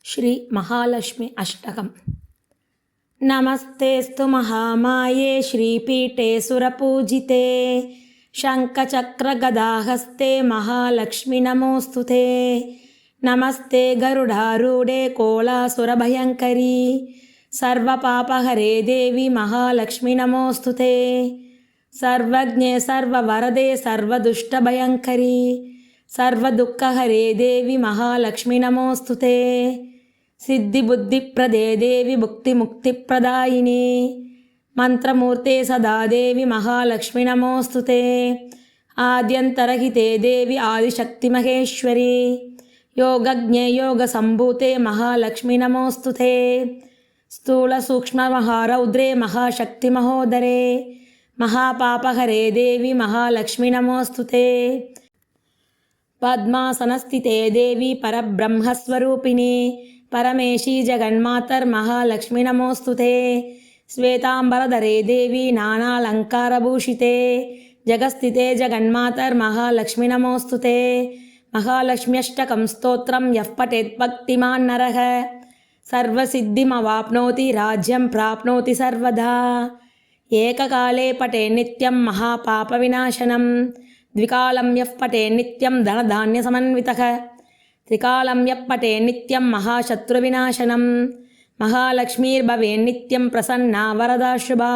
श्री महालक्ष्मी अष्टकम्। नमस्तेस्तु महामाये श्रीपीठे सुरपूजिते शङ्खचक्रगदाहस्ते महालक्ष्मी नमोऽस्तुते। नमस्ते गरुडारूढे कोलासुरभयङ्करी सर्वपापहरे देवी महालक्ष्मी नमोऽस्तुते। सर्वज्ञे सर्ववरदे सर्वदुष्टभयङ्करी सर्वदुःखहरे देवी महालक्ष्मी नमोऽस्तुते। सिद्धिबुद्धिप्रदे देवी मुक्तिमुक्तिप्रदायिनी मंत्रमूर्ते सदा देवी महालक्ष्मी नमोऽस्तुते। आद्यन्तरहिते देवी आदिशक्तिमहेश्वरी योगज्ञे योगसम्भूते महालक्ष्मी नमोऽस्तुते। स्थूलसूक्ष्ममहारौद्रे महाशक्तिमहोदरे महापापहरे देवी महालक्ष्मी नमोऽस्तुते। पद्मासनस्थिते देवी परब्रह्मस्वरूपिणी परमेशी जगन्मातर्महालक्ष्मी नमोऽस्तुते। श्वेतांबरधरे देवी नानालङ्कारभूषिते जगस्थिते जगन्मातर्महालक्ष्मी नमोऽस्तुते। महालक्ष्म्यष्टकं स्तोत्रं यः पठेत् भक्तिमान् नरः सर्वसिद्धिमवाप्नोति राज्यं प्राप्नोति सर्वदा। एककाले पठे नित्यं महापापविनाशनं द्विकालं यः पठे नित्यं धनधान्यसमन्वितः त्रिकालं यः पठे नित्यं महाशत्रुविनाशनं महालक्ष्मीर्भवे नित्यं प्रसन्ना वरदा शुभा।